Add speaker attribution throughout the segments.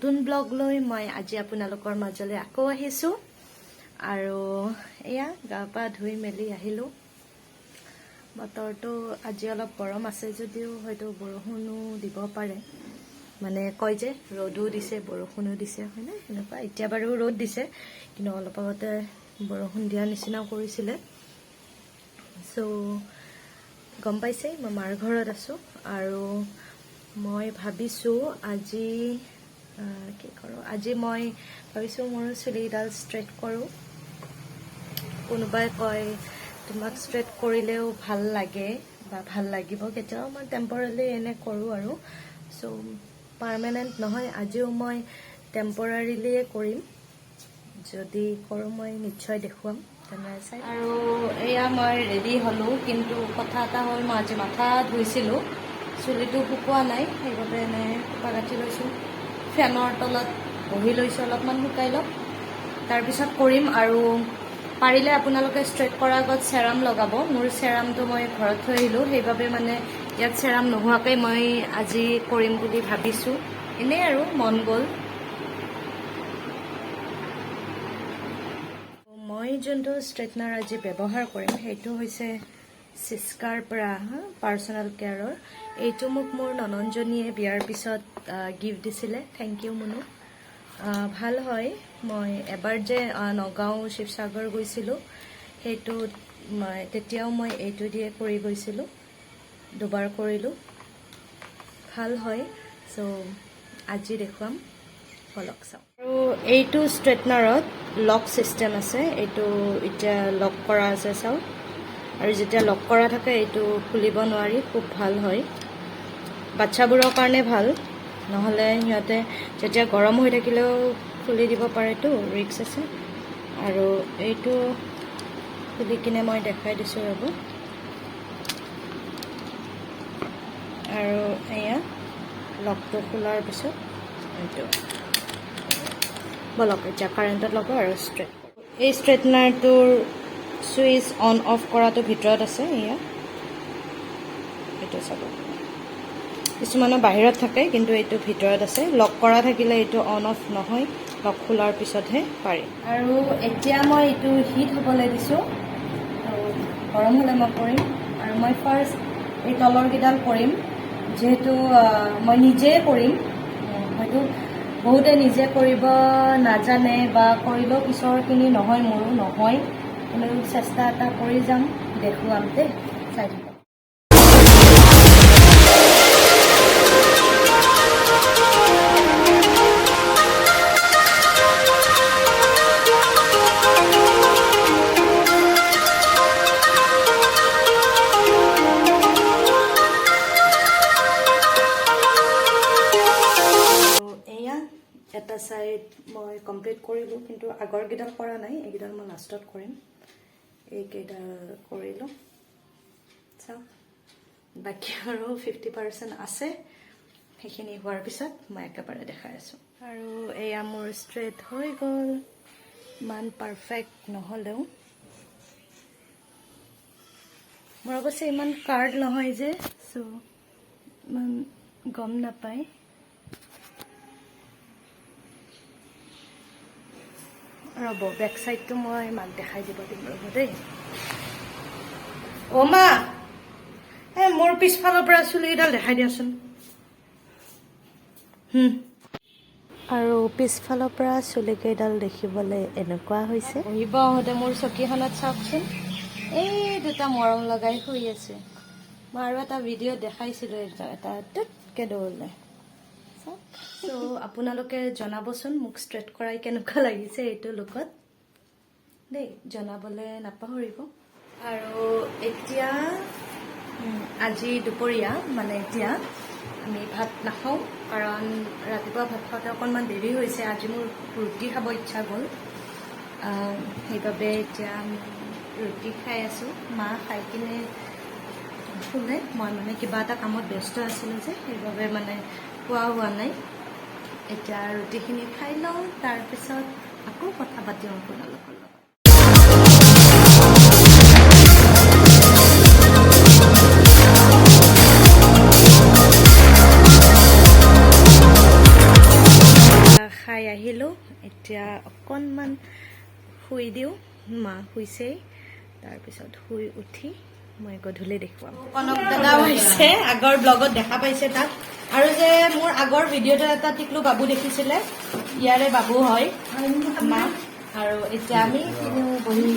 Speaker 1: নতুন ব্লগ লৈ মই আজি আপোনালোকৰ মাজলৈ আকৌ আহিছো আৰু এয়া গা পা ধুই মেলি আহিলো বতৰটো আজি অলপ গৰম আছে যদিও হয়তো বৰষুণো দিব পাৰে মানে কয় যে ৰ'দো দিছে বৰষুণো দিছে হয়নে এনেকুৱা এতিয়া বাৰু ৰ'দ দিছে কিন্তু অলপ আগতে বৰষুণ দিয়া নিচিনা কৰিছিলে সো গম পাইছে মই মাৰ ঘৰত আছো আৰু মই ভাবিছো আজি কি কৰো আজি মই ভাবিছো মোৰ চুলিডাল ষ্ট্ৰেট কৰো কোনোবাই কয় তোমাক ষ্ট্ৰেট কৰিলেও ভাল লাগে বা ভাল লাগিব কেতিয়াও মই টেম্পৰালি এনে কৰো আৰু সো পাৰ্মানেন্ট নহয় আজিও মই টেম্পৰাৰিলিয়ে কৰিম যদি কৰো মই নিশ্চয় দেখুৱাম আৰু এয়া মই ৰেডি হলো কিন্তু কথা এটা হ'ল মই আজি মাথা ধুইছিলো চুলিটো শুকোৱা নাই সেইবাবে এনে কুপা গাঁঠি লৈছোঁ ফেনৰ তলত বহি লৈছোঁ অলপমান শুকাই লওক তাৰপিছত কৰিম আৰু পাৰিলে আপোনালোকে ষ্ট্ৰেট কৰাৰ আগত চেৰাম লগাব মোৰ চেৰামটো মই ঘৰত থৈ আহিলোঁ সেইবাবে মানে ইয়াত চেৰাম নোহোৱাকৈ মই আজি কৰিম বুলি ভাবিছোঁ এনেই আৰু মন গ'ল মই যোনটো ষ্ট্ৰেটনাৰ আজি ব্যৱহাৰ কৰিম সেইটো হৈছে চিস্কাৰ পৰা পাৰ্চনেল কেয়াৰৰ এইটো মোক মোৰ নননজনীয়ে বিয়াৰ পিছত গিফ্ট দিছিলে থেংক ইউ মুনু ভাল হয় মই এবাৰ যে নগাঁও শিৱসাগৰ গৈছিলোঁ সেইটোত তেতিয়াও মই এইটো দিয়ে কৰি গৈছিলোঁ দুবাৰ কৰিলোঁ ভাল হয় সো আজি দেখুৱাম বলক চাওঁ আৰু এইটো ষ্ট্ৰেটনাৰত লক চিষ্টেম আছে এইটো এতিয়া লক কৰা আছে চাওক আৰু যেতিয়া লক কৰা থাকে এইটো খুলিব নোৱাৰি খুব ভাল হয় বাচ্চাবোৰৰ কাৰণে ভাল নহ'লে সিহঁতে যেতিয়া গৰম হৈ থাকিলেও খুলি দিব পাৰেতো ৰিক্স আছে আৰু এইটো খুলি কিনে মই দেখাই দিছোঁ ৰ'ব আৰু এয়া লকটো খোলাৰ পিছত এইটো বলক এতিয়া কাৰেণ্টত লগাওঁ আৰু ষ্ট্ৰেট এই ষ্ট্ৰেটনাৰটোৰ চুইচ অন অফ কৰাটো ভিতৰত আছে এয়া এইটো চাব কিছুমানৰ বাহিৰত থাকে কিন্তু এইটো ভিতৰত আছে লক কৰা থাকিলে এইটো অন অফ নহয় লক খোলাৰ পিছতহে পাৰি আৰু এতিয়া মই এইটো হিট হ'বলৈ দিছোঁ গৰম হ'লে মই কৰিম আৰু মই ফাৰ্ষ্ট এই তলৰকেইডাল কৰিম যিহেতু মই নিজেই কৰিম হয়তো বহুতে নিজে কৰিব নাজানে বা কৰিলেও পিছৰখিনি নহয় মোৰো নহয় কিন্তু চেষ্টা এটা কৰি যাম দেখুৱাম দেই চাই থাকিব এটা সাইড মই কমপ্লিট কৰিলোঁ কিন্তু আগৰকেইডাল কৰা নাই এইকেইডাল মই লাষ্টত কৰিম এইকেইডাল কৰিলোঁ চাওক বাকী আৰু 50% আছে সেইখিনি হোৱাৰ পিছত মই একেবাৰে দেখাই আছোঁ আৰু এয়া মোৰ ষ্ট্ৰেট হৈ গ'ল ইমান পাৰফেক্ট নহ'লেও মোৰ অৱশ্যে ইমান কাৰ্ড নহয় যে চ' ইমান গম নাপায় ৰ'ব বেক চাইডটো মই মাক দেখাই দিব দিম ৰ'ব দেই অ' মা মোৰ পিছফালৰ পৰা চুলিকেইডাল দেখাই দিয়াচোন আৰু পিছফালৰ পৰা চুলিকেইডাল দেখিবলৈ এনেকুৱা হৈছে বহিব আহোঁতে মোৰ চকীখনত চাওকচোন এই দুটা মৰম লগাই শুই আছে মই আৰু এটা ভিডিঅ' দেখাইছিলোঁ এটা টুটকৈ দৌৰলে চ' আপোনালোকে জনাবচোন মোক ষ্ট্ৰেট কৰাই কেনেকুৱা লাগিছে এইটো লুকত দেই জনাবলৈ নাপাহৰিব আৰু এতিয়া আজি দুপৰীয়া মানে এতিয়া আমি ভাত নাখাওঁ কাৰণ ৰাতিপুৱা ভাত খাওঁতে অকণমান দেৰি হৈছে আজি মোৰ ৰুটি খাব ইচ্ছা গ'ল সেইবাবে এতিয়া আমি ৰুটি খাই আছোঁ মা খাই কিনে শুলে মই মানে কিবা এটা কামত ব্যস্ত আছিলোঁ যে সেইবাবে মানে খোৱা হোৱা নাই এতিয়া ৰুটিখিনি খাই লওঁ তাৰপিছত আকৌ কথা পাতিম আপোনালোকৰ লগত খাই আহিলোঁ এতিয়া অকণমান শুই দিওঁ মা শুইছেই তাৰপিছত শুই উঠি মই গধূলি দেখুৱাম কনক দাদাও আহিছে আগৰ ব্লগত দেখা পাইছে তাক আৰু যে মোৰ আগৰ ভিডিঅ'টো এটা টিকলু বাবু দেখিছিলে ইয়াৰে বাবু হয় মা আৰু এতিয়া আমি বহি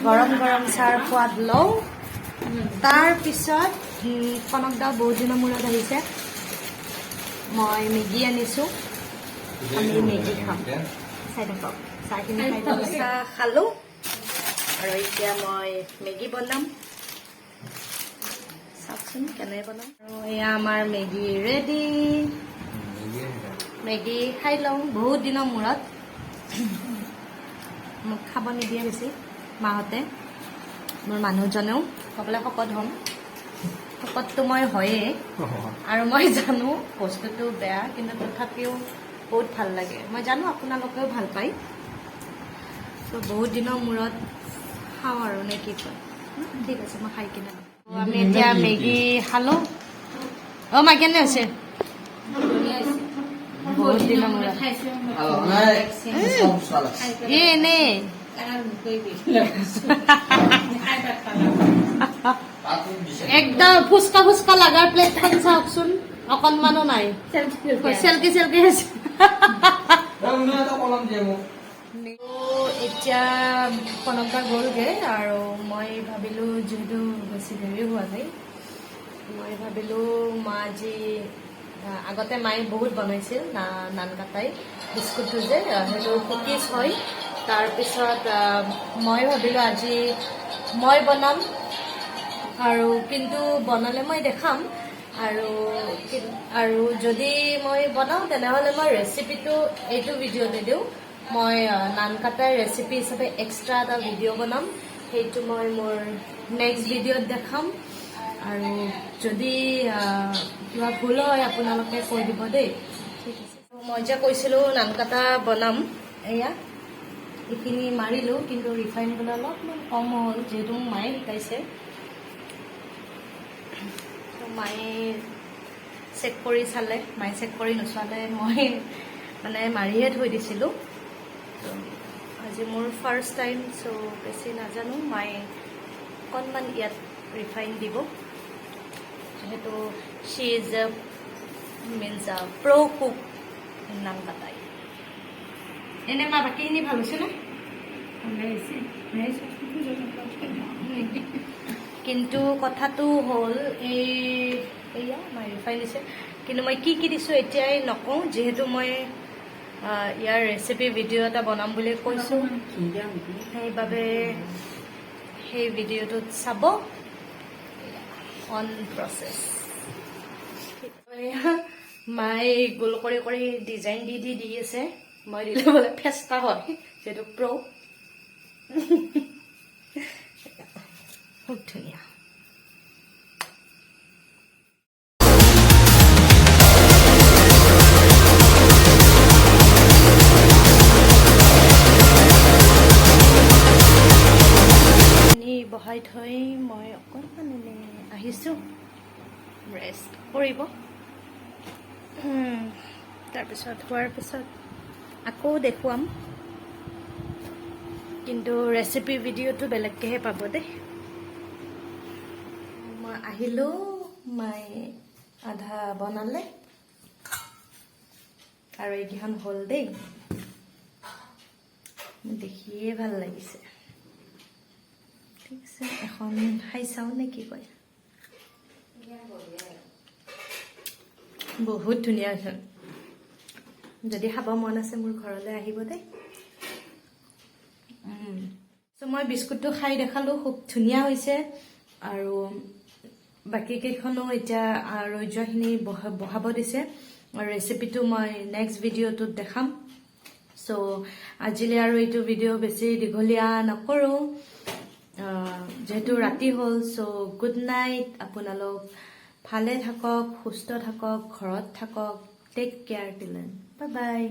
Speaker 1: গৰম গৰম চাহৰ সোৱাদ লওঁ তাৰপিছত কনক দা বহুত দিনৰ মূৰত আহিছে মই মেগী আনিছোঁ আমি মেগী খাম চাই থাকক চাহখিনি খাই থাকক চাহ খালোঁ আৰু এতিয়া মই মেগী বনাম চাওকচোন কেনে বনাম আৰু এয়া আমাৰ মেগী ৰেডি মেগী খাই লওঁ বহুত দিনৰ মূৰত মোক খাব নিদিয়ে বেছি মাহঁতে মোৰ মানুহজনেও ক'বলৈ শকত হ'ম শকতটো মই হয়েই আৰু মই জানো বস্তুটো বেয়া কিন্তু তথাপিও বহুত ভাল লাগে মই জানো আপোনালোকেও ভাল পায় তো বহুত দিনৰ মূৰত খাওঁ আৰু নে কি কয় ঠিক আছে মই খাই কিনে আমি এতিয়া মেগী খালোঁ অঁ মা কেনে হৈছে বহুত দিনৰ মূৰত এনেই একদম ফুচকা ফুচকা লাগাৰ প্লেটখন চাওকচোন অকণমানো নাই চেলকি চেলকি হৈছে এতিয়া কনকদা গ'লগে আৰু মই ভাবিলোঁ যিহেতু বেছি দেৰি হোৱা নাই মই ভাবিলোঁ মা আজি আগতে মায়ে বহুত বনাইছিল নান কাটাই বিস্কুটটো যে সেইটো কুকিজ হয় তাৰপিছত মই ভাবিলোঁ আজি মই বনাম আৰু কিন্তু বনালে মই দেখাম আৰু যদি মই বনাওঁ তেনেহ'লে মই ৰেচিপিটো এইটো ভিডিঅ'তে দিওঁ মই নান কাটাৰ ৰেচিপি হিচাপে এক্সট্ৰা এটা ভিডিঅ' বনাম সেইটো মই মোৰ নেক্সট ভিডিঅ'ত দেখাম আৰু যদি কিবা ভুল হয় আপোনালোকে কৈ দিব দেই ঠিক আছে মই যে কৈছিলোঁ নান কাটা বনাম এয়া এইখিনি মাৰিলোঁ কিন্তু ৰিফাইন গুলো অলপমান কম হ'ল যিহেতু মোক মায়ে শিকাইছে মায়ে চেক কৰি চালে মায়ে চেক কৰি নোচোৱালে মই মানে মাৰিহে থৈ দিছিলোঁ আজি মোৰ ফাৰ্ষ্ট টাইম চ' বেছি নাজানো মায়ে অকণমান ইয়াত ৰিফাইন দিব যিহেতু শ্বি ইজ মিনছ প্ৰ' কুক নাম কাটাই এনে মা বাকীখিনি ভাল হৈছে নে কিন্তু কথাটো হ'ল এয়া মই ৰিফাইন দিছে কিন্তু মই কি দিছোঁ এতিয়াই নকওঁ যিহেতু মই ইয়াৰ ৰেচিপি ভিডিঅ' এটা বনাম বুলি কৈছোঁ সেইবাবে সেই ভিডিঅ'টোত চাব অন প্ৰচেছ মায়ে গোল কৰি কৰি ডিজাইন দি আছে মই দিলে বোলে ফেষ্টা হয় যিহেতু প্ৰ' খুব ধুনীয়া বহাই থৈ মই অকণমান এনেই আহিছোঁ ৰেষ্ট কৰিব তাৰপিছত হোৱাৰ পিছত আকৌ দেখুৱাম কিন্তু ৰেচিপি ভিডিঅ'টো বেলেগকৈহে পাব দেই মই আহিলোঁ মায়ে আধা বনালে আৰু এইকেইখন হ'ল দেই দেখিয়ে ভাল লাগিছে ঠিক আছে এখন খাই চাওঁ নে কি কয় বহুত ধুনীয়া হৈছে যদি খাব মন আছে মোৰ ঘৰলৈ আহিব দেই চ' মই বিস্কুটটো খাই দেখালোঁ খুব ধুনীয়া হৈছে আৰু বাকী কেইখনো এতিয়া ৰজ্যখিনি বহাব দিছে আৰু ৰেচিপিটো মই নেক্সট ভিডিঅ'টোত দেখাম চ' আজিলৈ আৰু এইটো ভিডিঅ' বেছি দীঘলীয়া নকৰোঁ যিহেতু ৰাতি হ'ল চ' গুড নাইট আপোনালোক ভালে থাকক সুস্থ থাকক ঘৰত থাকক টেক কেয়াৰ টিল বাই বাই